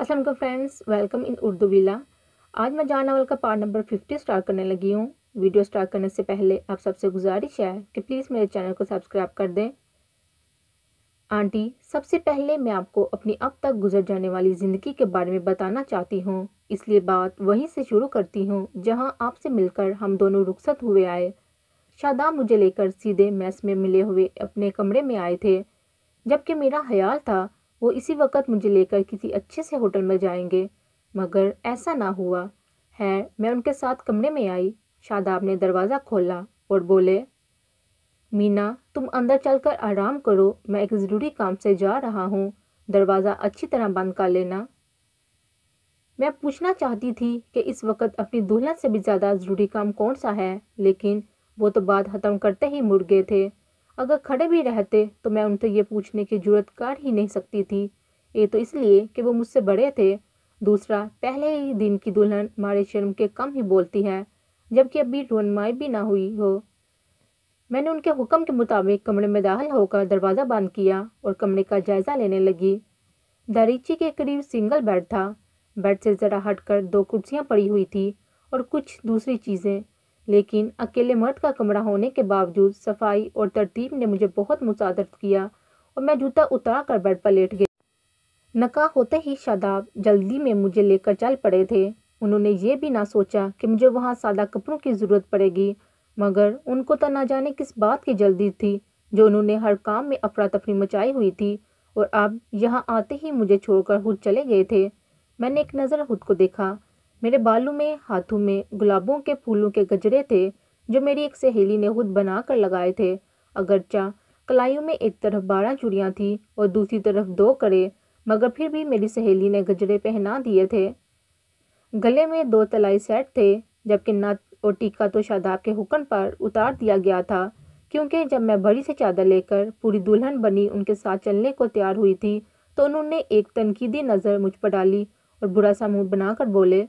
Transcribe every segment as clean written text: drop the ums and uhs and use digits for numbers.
अस्सलाम वालेकुम friends, welcome in Urdu villa. आज मैं जान नावल का पार्ट नंबर 50 स्टार्ट करने लगी हूँ। वीडियो स्टार्ट करने से पहले आप सबसे गुजारिश है कि प्लीज़ मेरे चैनल को सब्सक्राइब कर दें। आंटी, सबसे पहले मैं आपको अपनी अब तक गुजर जाने वाली ज़िंदगी के बारे में बताना चाहती हूँ, इसलिए बात वहीं से शुरू करती हूँ जहाँ आपसे मिलकर हम दोनों रुखसत हुए आए। शादाब मुझे लेकर सीधे मैस में मिले हुए अपने कमरे में आए थे, जबकि मेरा ख्याल था वो इसी वक्त मुझे लेकर किसी अच्छे से होटल में जाएंगे, मगर ऐसा ना हुआ है। मैं उनके साथ कमरे में आई। शादाब ने दरवाज़ा खोला और बोले, मीना, तुम अंदर चलकर आराम करो, मैं एक ज़रूरी काम से जा रहा हूँ, दरवाज़ा अच्छी तरह बंद कर लेना। मैं पूछना चाहती थी कि इस वक्त अपनी दुल्हन से भी ज़्यादा ज़रूरी काम कौन सा है, लेकिन वो तो बात ख़त्म करते ही मुड़ गए थे। अगर खड़े भी रहते तो मैं उनसे ये पूछने की जुर्रत कर ही नहीं सकती थी। ये तो इसलिए कि वो मुझसे बड़े थे, दूसरा पहले ही दिन की दुल्हन मारे शर्म के कम ही बोलती है, जबकि अभी रोनमाई भी ना हुई हो। मैंने उनके हुक्म के मुताबिक कमरे में दाखिल होकर दरवाज़ा बंद किया और कमरे का जायज़ा लेने लगी। दरीची के करीब सिंगल बेड था। बेड से ज़रा हटकर दो कुर्सियां पड़ी हुई थी और कुछ दूसरी चीज़ें, लेकिन अकेले मर्द का कमरा होने के बावजूद सफाई और तरतीब ने मुझे बहुत मुसादत किया और मैं जूता उतार कर बेड पर लेट गई। नकाह होते ही शादाब जल्दी में मुझे लेकर चल पड़े थे। उन्होंने ये भी ना सोचा कि मुझे वहाँ सादा कपड़ों की ज़रूरत पड़ेगी, मगर उनको तो ना जाने किस बात की जल्दी थी जो उन्होंने हर काम में अफरा तफरी मचाई हुई थी, और अब यहाँ आते ही मुझे छोड़कर खुद चले गए थे। मैंने एक नज़र खुद को देखा। मेरे बालों में, हाथों में गुलाबों के फूलों के गजरे थे जो मेरी एक सहेली ने खुद बना कर लगाए थे। अगरचा कलाइयों में एक तरफ 12 चूड़ियाँ थी और दूसरी तरफ 2 कड़े, मगर फिर भी मेरी सहेली ने गजरे पहना दिए थे। गले में 2 तलाई सेट थे, जबकि नथ और टीका तो शादाब के हुक्म पर उतार दिया गया था, क्योंकि जब मैं बड़ी से चादर लेकर पूरी दुल्हन बनी उनके साथ चलने को तैयार हुई थी तो उन्होंने एक तनकीदी नज़र मुझ पर डाली और बुरा सा मुंह बनाकर बोले,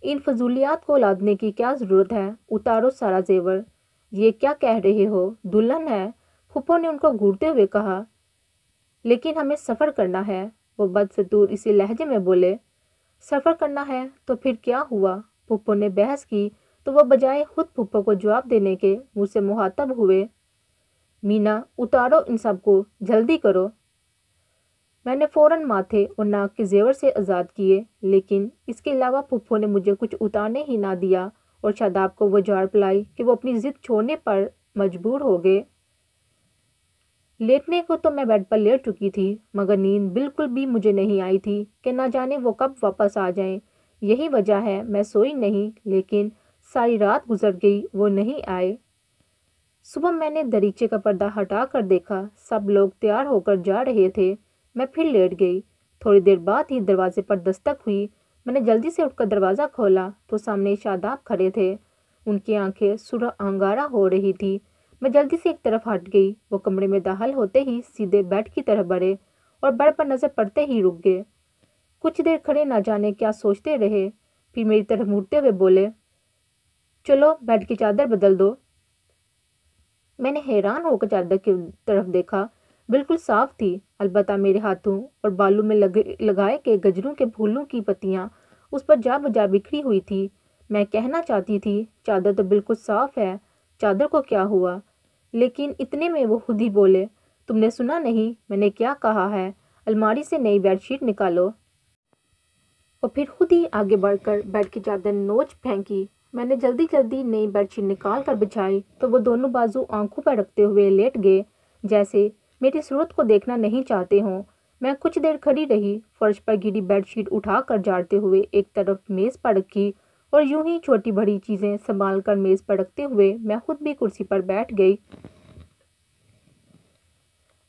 इन फजूलियात को लादने की क्या ज़रूरत है, उतारो सारा जेवर। ये क्या कह रहे हो, दुल्हन है? फूफो ने उनको घूरते हुए कहा। लेकिन हमें सफ़र करना है, वो बदसतूर इसी लहजे में बोले। सफ़र करना है तो फिर क्या हुआ? फूफो ने बहस की तो वह बजाय खुद फूफो को जवाब देने के मुझसे मुहातब हुए। मीना, उतारो इन सबको, जल्दी करो। मैंने फ़ौरन माथे और नाक के जेवर से आज़ाद किए, लेकिन इसके अलावा फूफो ने मुझे कुछ उतारने ही ना दिया और शादाब को वो झाड़ पिलाई कि वो अपनी ज़िद छोड़ने पर मजबूर हो गए। लेटने को तो मैं बेड पर लेट चुकी थी, मगर नींद बिल्कुल भी मुझे नहीं आई थी कि ना जाने वो कब वापस आ जाएं। यही वजह है मैं सोई नहीं, लेकिन सारी रात गुजर गई, वो नहीं आए। सुबह मैंने दरीचे का पर्दा हटा कर देखा, सब लोग तैयार होकर जा रहे थे। मैं फिर लेट गई। थोड़ी देर बाद ही दरवाजे पर दस्तक हुई। मैंने जल्दी से उठकर दरवाज़ा खोला तो सामने शादाब खड़े थे। उनकी आंखें सुरह अंगारा हो रही थी। मैं जल्दी से एक तरफ हट गई। वो कमरे में दाखिल होते ही सीधे बेड की तरफ बढ़े और बेड पर नज़र पड़ते ही रुक गए। कुछ देर खड़े ना जाने क्या सोचते रहे, फिर मेरी तरफ मुड़ते हुए बोले, चलो बेड की चादर बदल दो। मैंने हैरान होकर चादर की तरफ देखा। बिल्कुल साफ थी, अलबत्ता मेरे हाथों और बालों में लगाए के गजरों के फूलों की पत्तियां उस पर जा बजा बिखरी हुई थी। मैं कहना चाहती थी, चादर तो बिल्कुल साफ है, चादर को क्या हुआ? लेकिन इतने में वो खुद ही बोले, तुमने सुना नहीं मैंने क्या कहा है? अलमारी से नई बेडशीट निकालो। और फिर खुद ही आगे बढ़कर बेड की चादर नोच फेंकी। मैंने जल्दी जल्दी नई बेडशीट निकाल कर बिछाई तो वो दोनों बाजू आंखों पर रखते हुए लेट गए, जैसे मेरी सूरत को देखना नहीं चाहते हों। मैं कुछ देर खड़ी रही, फर्श पर गिरी बेडशीट उठा कर झाड़ते हुए एक तरफ मेज़ पर रखी और यूं ही छोटी बड़ी चीज़ें संभाल कर मेज़ पर रखते हुए मैं खुद भी कुर्सी पर बैठ गई।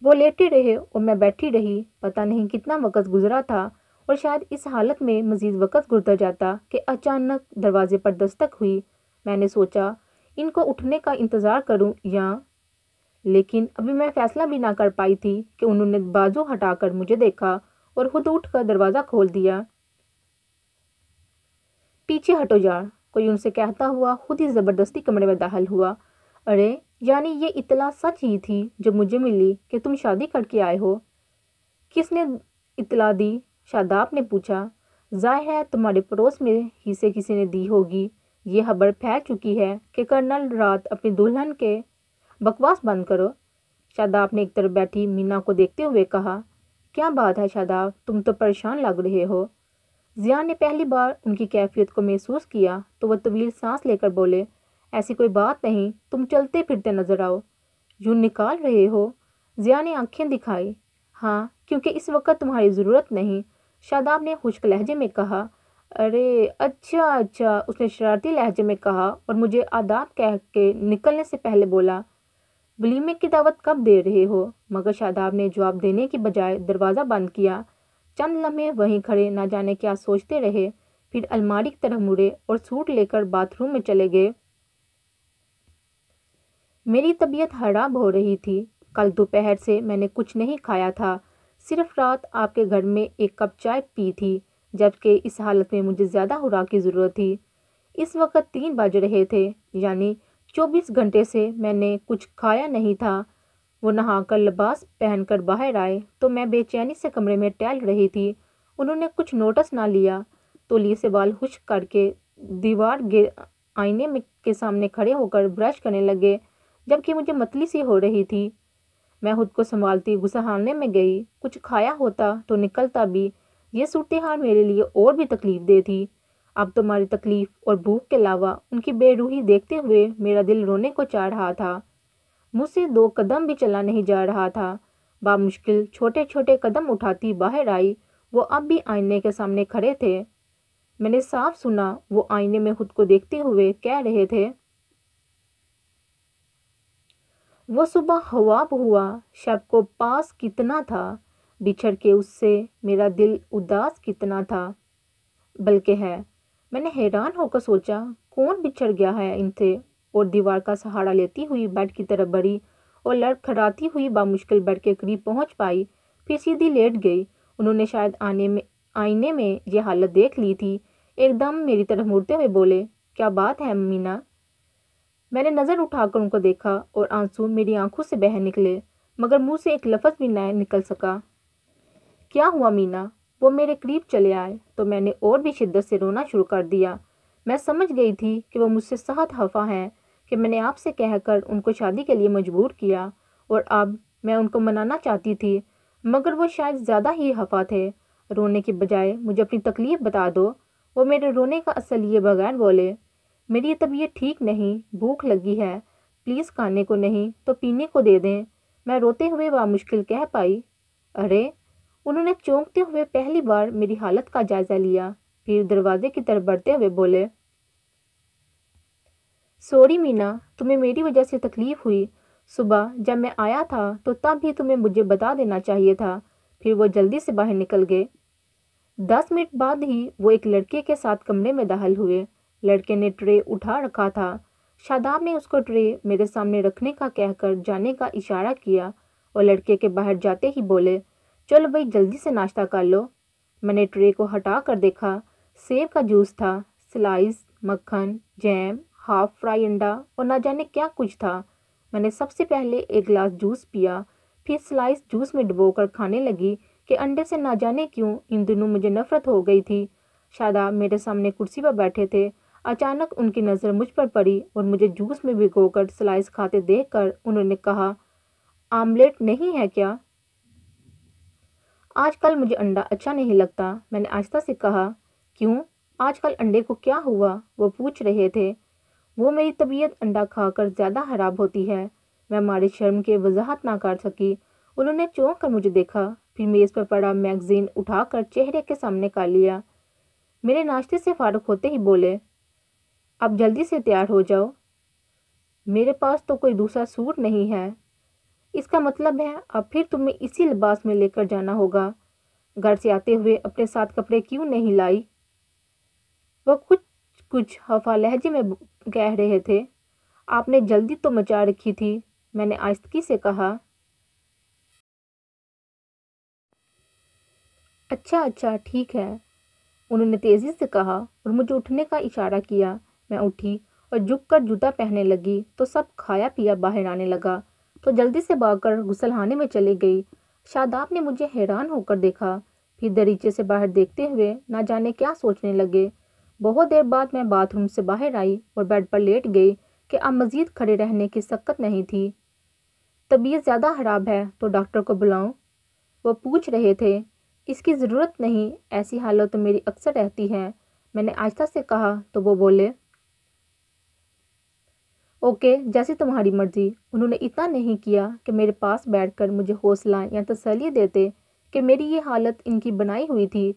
वो लेटे रहे और मैं बैठी रही। पता नहीं कितना वक्त गुजरा था और शायद इस हालत में मज़ीद वक्त गुजर जाता कि अचानक दरवाजे पर दस्तक हुई। मैंने सोचा, इनको उठने का इंतज़ार करूं या, लेकिन अभी मैं फ़ैसला भी ना कर पाई थी कि उन्होंने बाजू हटाकर मुझे देखा और खुद उठकर दरवाज़ा खोल दिया। पीछे हटो यार, कोई उनसे कहता हुआ खुद ही ज़बरदस्ती कमरे में दाखिल हुआ। अरे, यानी ये इत्तला सच ही थी जो मुझे मिली कि तुम शादी करके आए हो? किसने इत्तला दी? شاداب نے پوچھا۔ ظاہر ہے تمہارے پڑوس میں ہی سے کسی نے دی ہوگی۔ یہ خبر پھیل چکی ہے کہ کرنل رات اپنی دلہن کے بکواس بند کرو۔ شاداب نے ایک طرف بیٹھی مینا کو دیکھتے ہوئے کہا۔ کیا بات ہے شاداب، تم تو پریشان لگ رہے ہو۔ ضیاء نے پہلی بار ان کی کیفیت کو محسوس کیا تو وہ طویل سانس لے کر بولے، ایسی کوئی بات نہیں، تم چلتے پھرتے نظر آؤ۔ یوں نکال رہے ہو؟ ضیاء نے آنکھیں دکھائی۔ ہاں، کیونکہ اس وقت تمہاری ضرورت نہیں، شاداب نے خشک لہجے میں کہا۔ ارے اچھا، اس نے شرارتی لہجے میں کہا اور مجھے آداب کہہ کے نکلنے سے پہلے بولا، ولیمے کی دعوت کب دے رہے ہو؟ مگر شاداب نے جواب دینے کی بجائے دروازہ بند کیا۔ چند لمحے وہیں کھڑے نہ جانے کیا سوچتے رہے، پھر الماری کی طرف مڑے اور سوٹ لے کر باتھ روم میں چلے گئے۔ میری طبیعت خراب ہو رہی تھی۔ کل دوپہر سے میں نے کچھ نہیں کھایا تھا، صرف رات آپ کے گھر میں ایک کپ چائے پی تھی، جبکہ اس حالت میں مجھے زیادہ خوراک کی ضرورت تھی۔ اس وقت 3 بج رہے تھے، یعنی 24 گھنٹے سے میں نے کچھ کھایا نہیں تھا۔ وہ نہا کر لباس پہن کر باہر آئے تو میں بے چینی سے کمرے میں ٹہل رہی تھی۔ انہوں نے کچھ نوٹس نہ لیا، تولیے سے بال خشک کر کے دیوار آئینے کے سامنے کھڑے ہو کر برش کرنے لگے، جبکہ مجھے متلی سی ہو رہی تھی۔ میں خود کو سنبھالتی غسلخانے میں گئی، کچھ کھایا ہوتا تو نکلتا بھی۔ یہ صورتحال میرے لیے اور بھی تکلیف دہ تھی۔ اب تمہاری تکلیف اور بھوک کے علاوہ ان کی بے روحی دیکھتے ہوئے میرا دل رونے کو چاہ رہا تھا۔ مجھ سے 2 قدم بھی چلا نہیں جا رہا تھا۔ بامشکل چھوٹے چھوٹے قدم اٹھاتی باہر آئی۔ وہ اب بھی آئینے کے سامنے کھڑے تھے۔ میں نے صاف سنا وہ آئینے میں خود کو دیکھتے ہوئے کہہ رہے تھے، وہ صبح خواب ہوا، شب کو پاس کتنا تھا، بچھڑ کے اس سے میرا دل اداس کتنا تھا۔ بلکہ ہے، میں نے حیران ہو کر سوچا، کون بچھڑ گیا ہے ان سے، اور دیوار کا سہارا لیتی ہوئی بیڈ کی طرف بڑھی اور لڑکھڑاتی ہوئی بامشکل بیڈ کے قریب پہنچ پائی، پھر سیدھی لیٹ گئی۔ انہوں نے شاید آئینے میں یہ حالت دیکھ لی تھی، ایک دم میری طرف مڑتے ہوئے بولے، کیا بات ہے مینا؟ میں نے نظر اٹھا کر ان کو دیکھا اور آنسو میری آنکھوں سے بہہ نکلے، مگر منہ سے ایک لفظ بھی نہ نکل سکا۔ کیا ہوا مینا؟ وہ میرے قریب چلے آئے تو میں نے اور بھی شدت سے رونا شروع کر دیا۔ میں سمجھ گئی تھی کہ وہ مجھ سے سخت خفا ہیں کہ میں نے آپ سے کہہ کر ان کو شادی کے لیے مجبور کیا، اور اب میں ان کو منانا چاہتی تھی، مگر وہ شاید زیادہ ہی خفا تھے۔ رونے کے بجائے مجھے اپنی تکلیف بتا دو۔ وہ میرے رونے کا اصل لیے بغیر بولے، میری طبیعت ٹھیک نہیں، بھوک لگی ہے، پلیز کھانے کو نہیں تو پینے کو دے دیں۔ میں روتے ہوئے بامشکل کہہ پائی۔ ارے! انہوں نے چونکتے ہوئے پہلی بار میری حالت کا جائزہ لیا، پھر دروازے کی طرف بڑھتے ہوئے بولے، سوری مینا، تمہیں میری وجہ سے تکلیف ہوئی۔ صبح جب میں آیا تھا تو تب بھی تمہیں مجھے بتا دینا چاہیے تھا۔ پھر وہ جلدی سے باہر نکل گئے۔ 10 منٹ بعد ہی وہ ایک لڑکے کے ساتھ کمرے میں داخل ہوئے۔ لڑکے نے ٹرے اٹھا رکھا تھا۔ شاداب نے اس کو ٹرے میرے سامنے رکھنے کا کہہ کر جانے کا اشارہ کیا اور لڑکے کے باہر جاتے ہی بولے، چلو بھائی جلدی سے ناشتہ کر لو۔ میں نے ٹرے کو ہٹا کر دیکھا، سیب کا جوس تھا، سلائس، مکھن، جیم، ہاف فرائی انڈا اور نہ جانے کیا کچھ تھا۔ میں نے سب سے پہلے ایک گلاس جوس پیا، پھر سلائس جوس میں ڈبو کر کھانے لگی کہ انڈے سے نہ جانے کیوں ان دنوں مجھے نفرت ہو گئی تھی۔ شاداب میرے سامنے کرسی پر بیٹھے تھے۔ اچانک ان کی نظر مجھ پر پڑی اور مجھے جوس میں بھگو کر سلائس کھاتے دیکھ کر انہوں نے کہا، آملیٹ نہیں ہے کیا؟ آج کل مجھے انڈا اچھا نہیں لگتا۔ میں نے آہستہ سے کہا، کیوں؟ آج کل انڈے کو کیا ہوا؟ وہ پوچھ رہے تھے۔ وہ میری طبیعت انڈا کھا کر زیادہ خراب ہوتی ہے۔ میں ہماری شرم کے وضاحت نہ کر سکی۔ انہوں نے چونک کر مجھے دیکھا، پھر میز پر پڑا میگزین اٹھا کر چہرے کے سامنے کر لیا۔ میرے ناشتے سے فارغ ہوتے ہی بولے، اب جلدی سے تیار ہو جاؤ، میرے پاس تو کوئی دوسرا سوٹ نہیں ہے۔ اس کا مطلب ہے اب پھر تمہیں اسی لباس میں لے کر جانا ہوگا۔ گھر سے آتے ہوئے اپنے ساتھ کپڑے کیوں نہیں لائی؟ وہ کچھ خفا لہجے میں کہہ رہے تھے۔ آپ نے جلدی تو مچا رکھی تھی، میں نے آہستگی سے کہا۔ اچھا ٹھیک ہے، انہوں نے تیزی سے کہا اور مجھے اٹھنے کا اشارہ کیا۔ میں اٹھی اور جھک کر جوتا پہننے لگی تو سب کھایا پیا باہر آنے لگا تو جلدی سے بھاگ کر غسل خانے میں چلی گئی۔ شاداب نے مجھے حیران ہو کر دیکھا، پھر دریچے سے باہر دیکھتے ہوئے نہ جانے کیا سوچنے لگے۔ بہت دیر بعد میں باتھ روم سے باہر آئی اور بیڈ پر لیٹ گئی کہ اب مزید کھڑے رہنے کی سکت نہیں تھی۔ طبیعت زیادہ خراب ہے تو ڈاکٹر کو بلاؤں؟ وہ پوچھ رہے تھے۔ اس کی ضرورت نہیں، ایسی حالت تو میری اکثر رہتی ہے، میں نے آہستہ سے کہا تو وہ بولے، اوکے جیسی تمہاری مرضی۔ انہوں نے اتنا نہیں کیا کہ میرے پاس بیٹھ کر مجھے حوصلہ یا تسلی دیتے کہ میری یہ حالت ان کی بنائی ہوئی تھی۔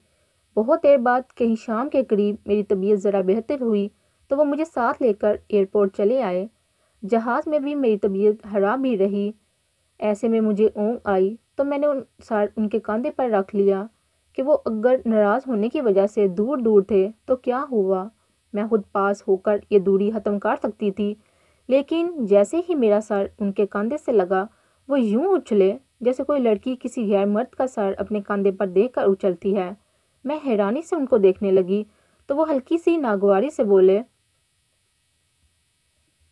بہت دیر بعد کہیں شام کے قریب میری طبیعت ذرا بہتر ہوئی تو وہ مجھے ساتھ لے کر ایئرپورٹ چلے آئے۔ جہاز میں بھی میری طبیعت خراب ہی رہی۔ ایسے میں مجھے اونگ آئی تو میں نے سر ان کے کاندھے پر رکھ لیا کہ وہ اگر ناراض ہونے کی وجہ سے دور دور تھے تو کیا ہوا، میں خود پاس ہو کر یہ دوری ختم کر سکتی تھی۔ لیکن جیسے ہی میرا سر ان کے کاندھے سے لگا وہ یوں اچھلے جیسے کوئی لڑکی کسی غیر مرد کا سر اپنے کاندھے پر دیکھ کر اچھلتی ہے۔ میں حیرانی سے ان کو دیکھنے لگی تو وہ ہلکی سی ناگواری سے بولے،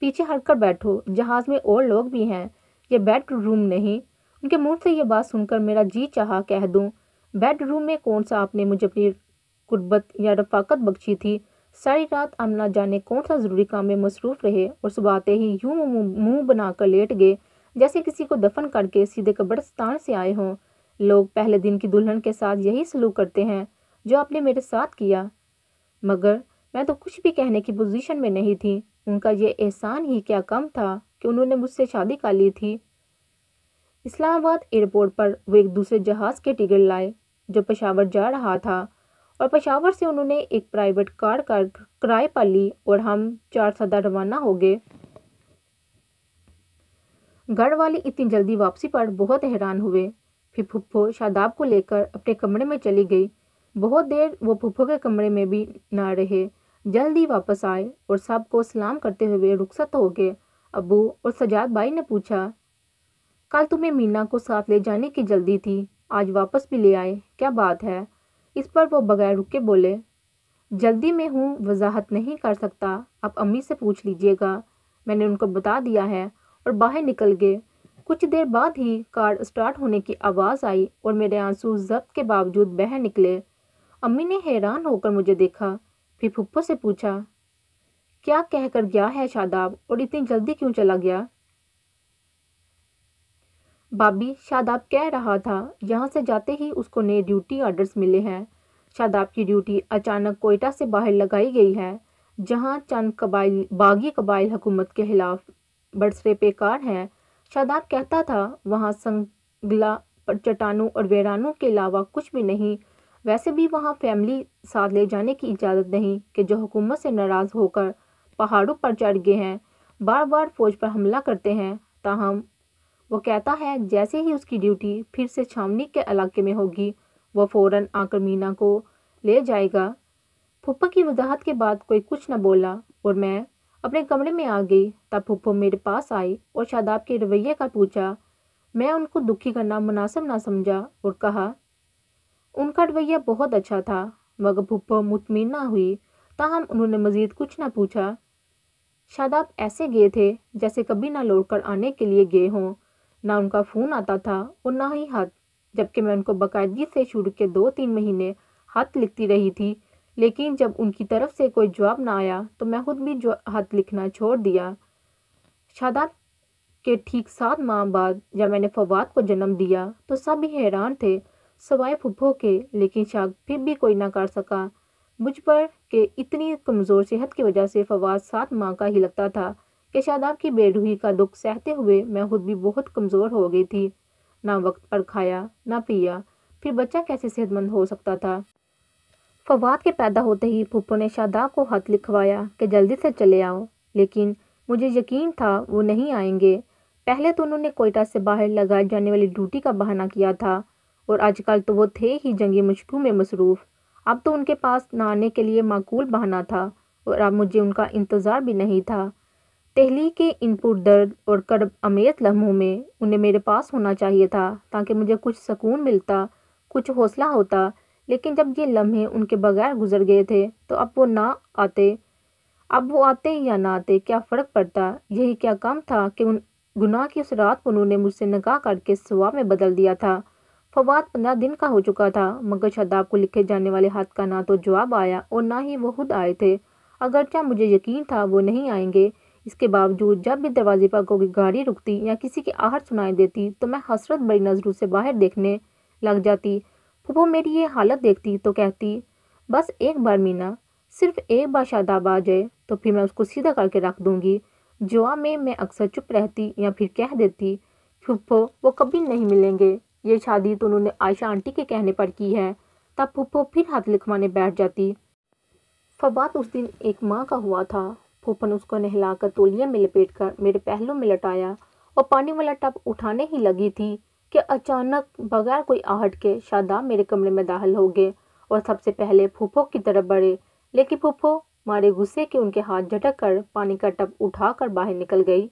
پیچھے ہٹ کر بیٹھو، جہاز میں اور لوگ بھی ہیں، یہ بیڈ روم نہیں۔ ان کے منہ سے یہ بات سن کر میرا جی چاہا کہہ دوں، بیڈ روم میں کون سا آپ نے مجھے اپنی قربت یا رفاقت بخشی تھی؟ ساری رات ہم نہ جانے کون سا ضروری کام میں مصروف رہے اور صبح آتے ہی یوں منہ بنا کر لیٹ گئے جیسے کسی کو دفن کر کے سیدھے قبرستان سے آئے ہوں۔ لوگ پہلے دن کی دلہن کے ساتھ یہی سلوک کرتے ہیں جو آپ نے میرے ساتھ کیا۔ مگر میں تو کچھ بھی کہنے کی پوزیشن میں نہیں تھی۔ ان کا یہ احسان ہی کیا کم تھا کہ انہوں نے مجھ سے شادی کر لی تھی۔ اسلام آباد ایئرپورٹ پر وہ ایک دوسرے جہاز کے ٹکٹ لائے جو پشاور جا رہا تھا، اور پشاور سے انہوں نے ایک پرائیویٹ کار کرائے پر لی اور ہم 4 روانہ ہو گئے۔ گھر والی اتنی جلدی واپسی پر بہت حیران ہوئے۔ پھر پھپھو شاداب کو لے کر اپنے کمرے میں چلی گئی۔ بہت دیر وہ پھپھو کے کمرے میں بھی نہ رہے، جلدی واپس آئے اور سب کو سلام کرتے ہوئے رخصت ہو گئے۔ ابو اور سجاد بھائی نے پوچھا، کل تمہیں مینا کو ساتھ لے جانے کی جلدی تھی، آج واپس بھی لے آئے، کیا بات ہے؟ اس پر وہ بغیر رکے بولے، جلدی میں ہوں، وضاحت نہیں کر سکتا، آپ امی سے پوچھ لیجئے گا۔ میں نے ان کو بتا دیا ہے اور باہر نکل گئے۔ کچھ دیر بعد ہی کار اسٹارٹ ہونے کی آواز آئی اور میرے آنسو ضبط کے باوجود بہہ نکلے۔ امی نے حیران ہو کر مجھے دیکھا، پھر پھپھو سے پوچھا، کیا کہہ کر گیا ہے شاداب اور اتنی جلدی کیوں چلا گیا؟ بابی، شاداب کہہ رہا تھا یہاں سے جاتے ہی اس کو نئے ڈیوٹی آرڈرز ملے ہیں۔ شاداب کی ڈیوٹی اچانک کوئٹہ سے باہر لگائی گئی ہے، جہاں چند باغی قبائل حکومت کے خلاف برسرے پیکار ہیں۔ شاداب کہتا تھا وہاں سنگلا چٹانوں اور ویرانوں کے علاوہ کچھ بھی نہیں۔ ویسے بھی وہاں فیملی ساتھ لے جانے کی اجازت نہیں کہ جو حکومت سے ناراض ہو کر پہاڑوں پر چڑھ گئے ہیں، بار بار فوج پر حملہ کرتے ہیں۔ تاہم وہ کہتا ہے جیسے ہی اس کی ڈیوٹی پھر سے چھاونی کے علاقے میں ہوگی وہ فوراً آ کر مینا کو لے جائے گا۔ پھپھو کی وضاحت کے بعد کوئی کچھ نہ بولا اور میں اپنے کمرے میں آ گئی۔ تب پھپھو میرے پاس آئی اور شاداب کے رویے کا پوچھا۔ میں ان کو دکھی کرنا مناسب نہ سمجھا اور کہا، ان کا رویہ بہت اچھا تھا۔ مگر پھپھو مطمئن نہ ہوئی، تاہم انہوں نے مزید کچھ نہ پوچھا۔ شاداب ایسے گئے تھے جیسے کبھی نہ لوٹ کر آنے کے لیے گئے ہوں۔ نہ ان کا فون آتا تھا اور نہ ہی خط، جبکہ میں ان کو باقاعدگی سے شروع کے 2-3 مہینے خط لکھتی رہی تھی، لیکن جب ان کی طرف سے کوئی جواب نہ آیا تو میں خود بھی خط لکھنا چھوڑ دیا۔ شاداب کے ٹھیک 7 ماہ بعد جب میں نے فواد کو جنم دیا تو سب ہی حیران تھے سوائے پھپھو کے، لیکن شک پھر بھی کوئی نہ کر سکا مجھ پر کہ اتنی کمزور صحت کی وجہ سے فواد 7 ماہ کا ہی لگتا تھا کہ شاداب کی بے روحی کا دکھ سہتے ہوئے میں خود بھی بہت کمزور ہو گئی تھی۔ نہ وقت پر کھایا نہ پیا، پھر بچہ کیسے صحت مند ہو سکتا تھا؟ فواد کے پیدا ہوتے ہی پھپھو نے شاداب کو خط لکھوایا کہ جلدی سے چلے آؤ، لیکن مجھے یقین تھا وہ نہیں آئیں گے۔ پہلے تو انہوں نے کوئٹہ سے باہر لگائی جانے والی ڈیوٹی کا بہانہ کیا تھا، اور آج کل تو وہ تھے ہی جنگی مشقوں میں مصروف۔ اب تو ان کے پاس نہ آنے کے لیے معقول بہانہ تھا، اور اب مجھے ان کا انتظار بھی نہیں تھا۔ دہلی کے ان پردرد اور کرب امیز لمحوں میں انہیں میرے پاس ہونا چاہیے تھا تاکہ مجھے کچھ سکون ملتا، کچھ حوصلہ ہوتا۔ لیکن جب یہ لمحے ان کے بغیر گزر گئے تھے تو اب وہ آتے یا نہ آتے کیا فرق پڑتا؟ یہی کیا کم تھا کہ ان گناہ کی اس رات کو انہوں نے مجھ سے نکاح کر کے ثواب میں بدل دیا تھا۔ फवाद 15 दिन का हो चुका था, मगर शादाब को लिखे जाने वाले खत का ना तो जवाब आया और ना ही वो खुद आए थे। अगरचा मुझे यकीन था वो नहीं आएंगे, इसके बावजूद जब भी दरवाजे पर कोई गाड़ी रुकती या किसी की आहट सुनाई देती तो मैं हसरत भरी नजरों से बाहर देखने लग जाती। फूफो मेरी ये हालत देखती तो कहती, बस एक बार मीना, सिर्फ एक बार शादाब आ जाए तो फिर मैं उसको सीधा करके रख दूंगी। जवाब में मैं अक्सर चुप रहती या फिर कह देती, फूफो वो कभी नहीं मिलेंगे, ये शादी तो उन्होंने आयशा आंटी के कहने पर की है। तब फूफो फिर हाथ लिखवाने बैठ जाती। फवाद उस दिन एक माह का हुआ था। फूफो ने उसको नहलाकर तौलिया में लपेटकर मेरे पहलू में लटाया और पानी वाला टब उठाने ही लगी थी कि अचानक बगैर कोई आहट के शादाब मेरे कमरे में दाखिल हो गए और सबसे पहले फूफो की तरफ बढ़े। लेकिन फूफो मारे गुस्से के उनके हाथ झटक कर पानी का टब उठाकर बाहर निकल गई।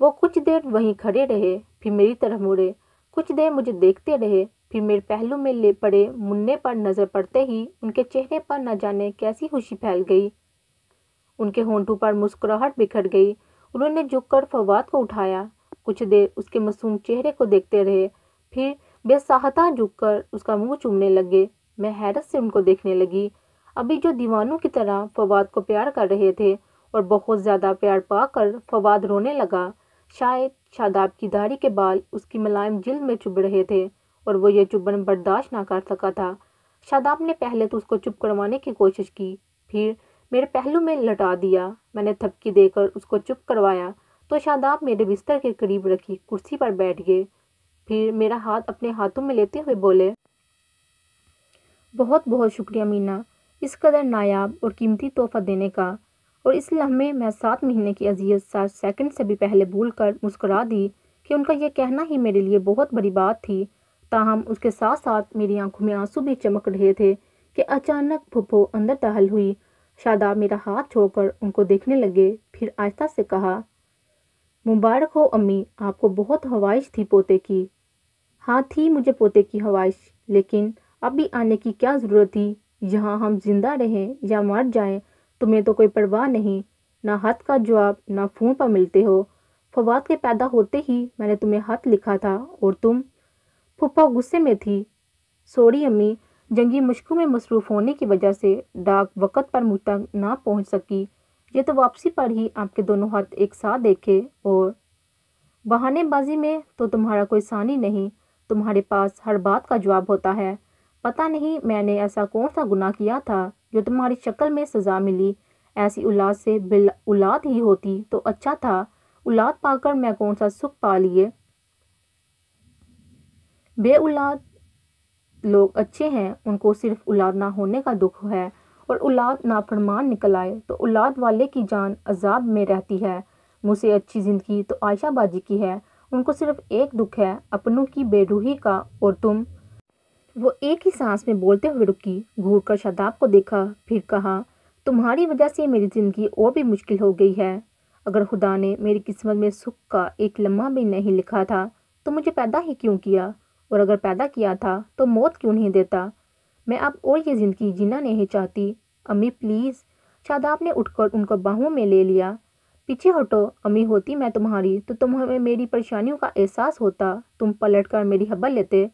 वो कुछ देर वहीं खड़े रहे, फिर मेरी तरफ मुड़े, कुछ देर मुझे देखते रहे, फिर मेरे पहलू में ले पड़े मुन्ने पर नजर पड़ते ही उनके चेहरे पर न जाने कैसी खुशी फैल गई। उनके होंठों पर मुस्कुराहट बिखर गई। उन्होंने झुककर फवाद को उठाया, कुछ देर उसके मासूम चेहरे को देखते रहे, फिर बेसाहता झुककर उसका मुंह चूमने लगे। मैं हैरत से उनको देखने लगी। अभी जो दीवानों की तरह फवाद को प्यार कर रहे थे और बहुत ज्यादा प्यार पाकर फवाद रोने लगा। शायद शादाब की दाढ़ी के बाल उसकी मुलायम जिल्द में चुभ रहे थे और वो ये चुभन बर्दाश्त ना कर सका था। शादाब ने पहले तो उसको चुप करवाने की कोशिश की, फिर मेरे पहलू में लटा दिया। मैंने थपकी देकर उसको चुप करवाया तो शादाब मेरे बिस्तर के करीब रखी कुर्सी पर बैठ गए। फिर मेरा हाथ अपने हाथों में लेते हुए बोले, बहुत बहुत शुक्रिया मीना, इस कदर नायाब और कीमती तोहफा देने का। और इस लम्हे मैं 7 महीने की अजियत 7 सेकंड से भी पहले भूल कर मुस्कुरा दी कि उनका यह कहना ही मेरे लिए बहुत बड़ी बात थी। ताहम उसके साथ साथ मेरी आंखों में आंसू भी चमक रहे थे कि अचानक फूफो अंदर दाखिल हुई। शादाब मेरा हाथ छोड़कर उनको देखने लगे, फिर आहिस्ता से कहा, मुबारक हो अम्मी, आपको बहुत ख्वाहिश थी पोते की। हाँ थी मुझे पोते की ख्वाहिश, लेकिन अभी आने की क्या ज़रूरत थी। यहाँ हम जिंदा रहें या मर जाएं तुम्हें तो कोई परवाह नहीं। ना खत का जवाब ना फ़ोन पर मिलते हो। फवाद के पैदा होते ही मैंने तुम्हें खत लिखा था और तुम। फूफा गुस्से में थी। सॉरी अम्मी, जंगी मुश्कों में मसरूफ़ होने की वजह से डाक वक़्त पर मुझ तक ना पहुँच सकी। ये तो वापसी पर ही आपके दोनों हाथ एक साथ देखे और बहानेबाजी में तो तुम्हारा कोई सानी नहीं। तुम्हारे पास हर बात का जवाब होता है। पता नहीं मैंने ऐसा कौन सा गुनाह किया था जो तुम्हारी शक्ल में सज़ा मिली। ऐसी औलाद से बिल औलाद ही होती तो अच्छा था। औलाद पाकर मैं कौन सा सुख पा लिए। बे औलाद लोग अच्छे हैं, उनको सिर्फ औलाद ना होने का दुख है, और औलाद नाफरमान निकल आए तो औलाद वाले की जान अजाब में रहती है। मुझसे अच्छी ज़िंदगी तो आयशा बाजी की है, उनको सिर्फ एक दुख है, अपनों की बेरूही का। और तुम। वो एक ही सांस में बोलते हुए रुकी, घूर कर शादाब को देखा, फिर कहा, तुम्हारी वजह से मेरी ज़िंदगी और भी मुश्किल हो गई है। अगर खुदा ने मेरी किस्मत में सुख का एक लम्हा भी नहीं लिखा था तो मुझे पैदा ही क्यों किया, और अगर पैदा किया था तो मौत क्यों नहीं देता। मैं अब और ये ज़िंदगी जीना नहीं चाहती। अम्मी प्लीज़। शादाब ने उठकर उनको बाहों में ले लिया। पीछे हटो, अम्मी होती मैं तुम्हारी तो तुम्हें मेरी परेशानियों का एहसास होता, तुम पलट कर मेरी खबर लेते।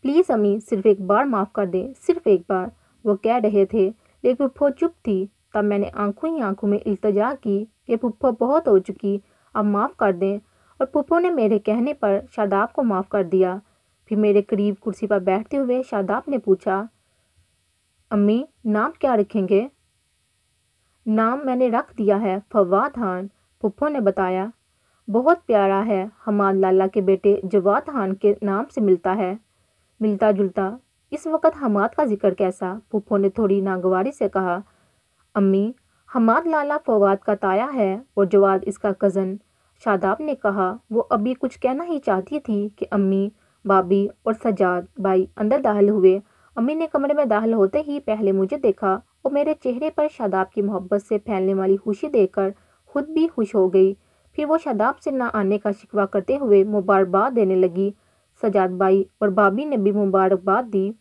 प्लीज़ अम्मी, सिर्फ एक बार माफ़ कर दें, सिर्फ एक बार, वो कह रहे थे, लेकिन फुफ्फो चुप थी। तब मैंने आंखों ही आंखों में इल्तिजा की कि फुफ्फो बहुत हो चुकी, अब माफ़ कर दें। और फुफ्फो ने मेरे कहने पर शादाब को माफ़ कर दिया। फिर मेरे करीब कुर्सी पर बैठते हुए शादाब ने पूछा, अम्मी नाम क्या रखेंगे। नाम मैंने रख दिया है फवाद खान, फुफ्फो ने बताया। बहुत प्यारा है, हमाद लाला के बेटे जवाद खान के नाम से मिलता है। मिलता जुलता। इस वक्त हमाद का जिक्र कैसा, फुफ्फो ने थोड़ी नागवारी से कहा। अम्मी, हमाद लाला फवाद का ताया है और जवाद इसका कज़न। शादाब ने कहा। वो अभी कुछ कहना ही चाहती थी कि अम्मी, भाभी और सजाद भाई अंदर दाखिल हुए। अम्मी ने कमरे में दाखिल होते ही पहले मुझे देखा और मेरे चेहरे पर शादाब की मोहब्बत से फैलने वाली खुशी देखकर खुद भी खुश हो गई। फिर वो शादाब से ना आने का शिकवा करते हुए मुबारकबाद देने लगी। सजाद भाई और भाभी ने भी मुबारकबाद दी।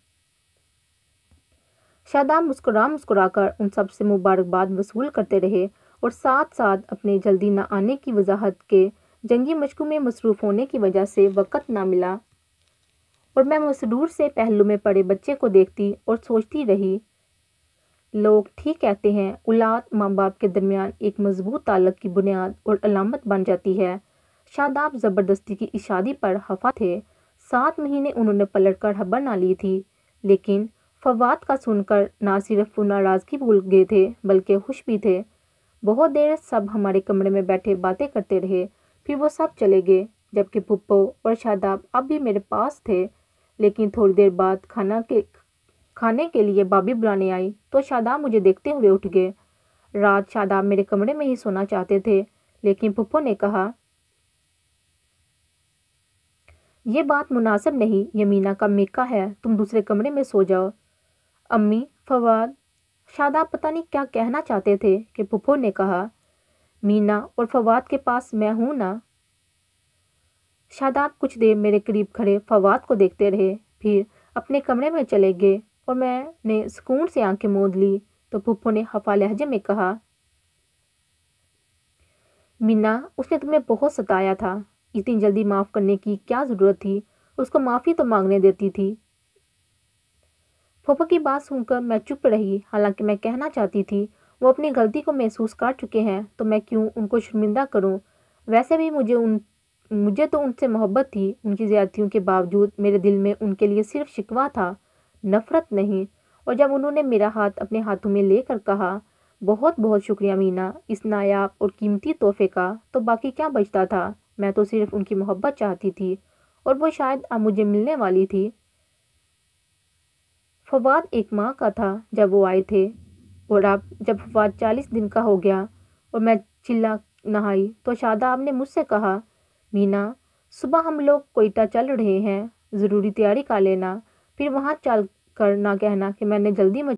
शादाब मुस्कुरा मुस्कुरा कर उन सब से मुबारकबाद वसूल करते रहे और साथ साथ अपने जल्दी न आने की वजाहत के जंगी मशकों में मसरूफ़ होने की वजह से वक़्त ना मिला और मैं मसरूर से पहलू में पड़े बच्चे को देखती और सोचती रही। लोग ठीक कहते हैं, औलाद माँ बाप के दरमियान एक मजबूत ताल्लुक़ की बुनियाद और अलामत बन जाती है। शादाब ज़बरदस्ती की इस शादी पर खफा थे। 7 महीने उन्होंने पलट कर खबर ना ली थी, लेकिन फवाद का सुनकर ना सिर्फ वो नाराज़गी भूल गए थे बल्कि खुश भी थे। बहुत देर सब हमारे कमरे में बैठे बातें करते रहे, फिर वो सब चले गए, जबकि पुप्पो और शादाब अब भी मेरे पास थे। लेकिन थोड़ी देर बाद खाने के लिए भाभी बुलाने आई तो शादाब मुझे देखते हुए उठ गए। रात शादाब मेरे कमरे में ही सोना चाहते थे, लेकिन पुप्पो ने कहा, यह बात मुनासिब नहीं, ये मीना का मेका है, तुम दूसरे कमरे में सो जाओ। अम्मी, फवाद। शादाब पता नहीं क्या कहना चाहते थे कि पुप्पो ने कहा, मीना और फवाद के पास मैं हूं ना। शादाब कुछ देर मेरे करीब खड़े फवाद को देखते रहे, फिर अपने कमरे में चले गए और मैंने सुकून से आंखें मूंद ली तो पुप्पो ने खफा लहजे में कहा, मीना, उसने तुम्हें बहुत सताया था, इतनी जल्दी माफ़ करने की क्या ज़रूरत थी, उसको माफ़ी तो मांगने देती थी। फूफा की बात सुनकर मैं चुप रही। हालांकि मैं कहना चाहती थी वो अपनी गलती को महसूस कर चुके हैं तो मैं क्यों उनको शर्मिंदा करूं। वैसे भी मुझे तो उनसे मोहब्बत थी। उनकी ज़्यादतियों के बावजूद मेरे दिल में उनके लिए सिर्फ शिकवा था, नफ़रत नहीं। और जब उन्होंने मेरा हाथ अपने हाथों में लेकर कहा, बहुत बहुत शुक्रिया मीना, इस नायाब और कीमती तोहफे का, तो बाकी क्या बचता था। मैं तो सिर्फ उनकी मोहब्बत चाहती थी और वो शायद अब मुझे मिलने वाली थी। फवाद एक माह का था जब वो आए थे, और अब जब फवाद 40 दिन का हो गया और मैं चिल्ला नहाई तो शादाब ने मुझसे कहा, मीना, सुबह हम लोग कोयटा चल रहे हैं, ज़रूरी तैयारी कर लेना, फिर वहाँ चल कर ना कहना कि मैंने जल्दी में।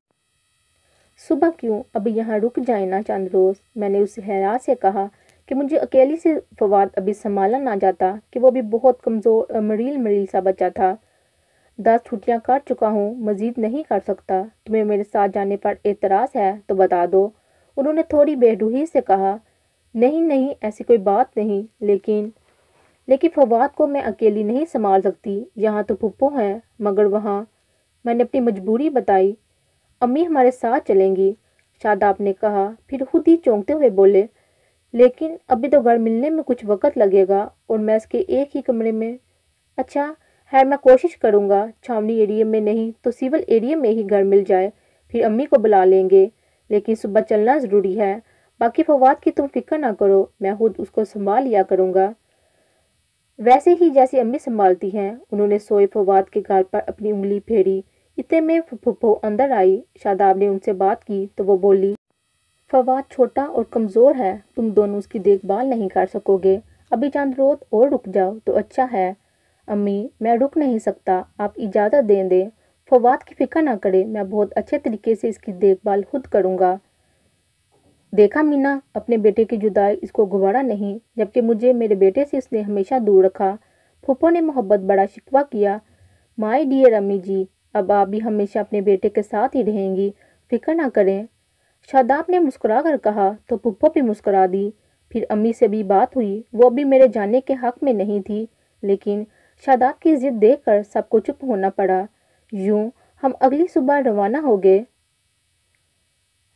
सुबह क्यों, अभी यहाँ रुक जाए ना चंद रोज़। मैंने उस हैरान से कहा कि मुझे अकेली से फवाद अभी संभाला ना जाता, कि वो भी बहुत कमज़ोर मरील सा बच्चा था। 10 छुट्टियाँ कर चुका हूँ, मज़ीद नहीं कर सकता। तुम्हें मेरे साथ जाने पर एतराज़ है तो बता दो। उन्होंने थोड़ी बेरुखी से कहा, नहीं नहीं, ऐसी कोई बात नहीं, लेकिन फवाद को मैं अकेली नहीं संभाल सकती। यहाँ तो पुप्पो हैं, मगर वहाँ। मैंने अपनी मजबूरी बताई। अम्मी हमारे साथ चलेंगी, शादाब ने कहा, फिर खुद ही चौंकते हुए बोले, लेकिन अभी तो घर मिलने में कुछ वक्त लगेगा और मैं इसके एक ही कमरे में। अच्छा है, मैं कोशिश करूँगा छावनी एरिया में नहीं तो सिविल एरिया में ही घर मिल जाए, फिर अम्मी को बुला लेंगे। लेकिन सुबह चलना ज़रूरी है। बाकी फवाद की तुम फिक्र ना करो, मैं खुद उसको संभाल लिया करूँगा, वैसे ही जैसे अम्मी संभालती हैं। उन्होंने सोए फवाद के गाल पर अपनी उंगली फेरी। इतने में फुप्पो अंदर आई। शादाब ने उनसे बात की तो वो बोली, फवाद छोटा और कमज़ोर है, तुम दोनों उसकी देखभाल नहीं कर सकोगे, अभी चंद रोज और रुक जाओ तो अच्छा है। अम्मी, मैं रुक नहीं सकता, आप इजाज़त दें। फवाद की फिक्र ना करें, मैं बहुत अच्छे तरीके से इसकी देखभाल खुद करूँगा। देखा मीना, अपने बेटे की जुदाई इसको गुवारा नहीं, जबकि मुझे मेरे बेटे से इसने हमेशा दूर रखा। फूफो ने मोहब्बत बड़ा शिकवा किया। माय डियर अम्मी जी, अब आप भी हमेशा अपने बेटे के साथ ही रहेंगी, फिक्र ना करें। शादाब ने मुस्कुरा कर कहा तो फूफो भी मुस्कुरा दी। फिर अम्मी से भी बात हुई। वो भी मेरे जाने के हक में नहीं थी, लेकिन शादाब की जिद देखकर सबको चुप होना पड़ा। यूं हम अगली सुबह रवाना हो गए।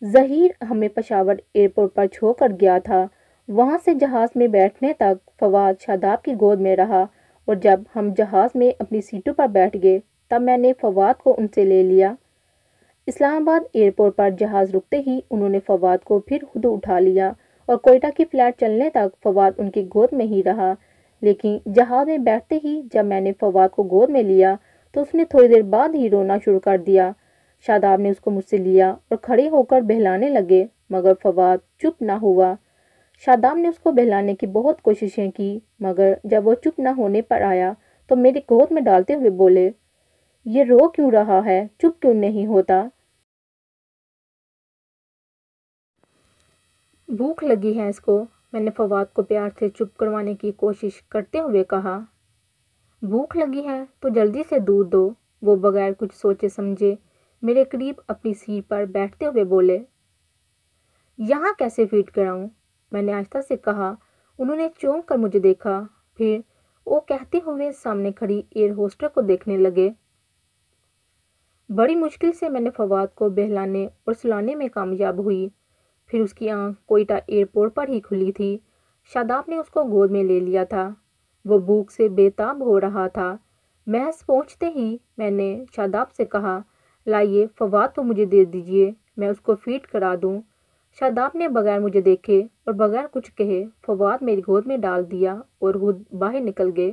ज़हीर हमें पेशावर एयरपोर्ट पर छोड़कर गया था। वहां से जहाज़ में बैठने तक फवाद शादाब की गोद में रहा, और जब हम जहाज़ में अपनी सीटों पर बैठ गए तब मैंने फवाद को उनसे ले लिया। इस्लामाबाद एयरपोर्ट पर जहाज़ रुकते ही उन्होंने फवाद को फिर खुद उठा लिया और कोयटा की फ़्लाइट चलने तक फवाद उनकी गोद में ही रहा। लेकिन जहाज़ में बैठते ही जब मैंने फवाद को गोद में लिया तो उसने थोड़ी देर बाद ही रोना शुरू कर दिया। शादाब ने उसको मुझसे लिया और खड़े होकर बहलाने लगे, मगर फवाद चुप ना हुआ। शादाब ने उसको बहलाने की बहुत कोशिशें की, मगर जब वो चुप ना होने पर आया तो मेरी गोद में डालते हुए बोले, ये रो क्यों रहा है, चुप क्यों नहीं होता। भूख लगी है इसको, मैंने फवाद को प्यार से चुप करवाने की कोशिश करते हुए कहा। भूख लगी है तो जल्दी से दूध दो। वो बगैर कुछ सोचे समझे मेरे करीब अपनी सीट पर बैठते हुए बोले, यहाँ कैसे फीड कराऊं, मैंने आहिस्ता से कहा। انہوں نے چونک کر مجھے دیکھا، پھر وہ کہتے ہوئے سامنے کھڑی ایئر ہوسٹس کو دیکھنے لگے۔ بڑی مشکل سے میں نے فواد کو بہلانے اور سلانے میں کامیاب ہوئی۔ پھر اس کی آنکھ کوئٹہ ایئرپورٹ پر ہی کھلی تھی۔ شاداب نے اس کو گود میں لے لیا تھا۔ وہ بھوک سے بے تاب ہو رہا تھا۔ محض پہنچتے ہی میں نے شاداب سے کہا، لائیے فواد کو مجھے دے دیجیے، میں اس کو فیڈ کرا دوں۔ شاداب نے بغیر مجھے دیکھے اور بغیر کچھ کہے فواد میری گود میں ڈال دیا اور خود باہر نکل گئے۔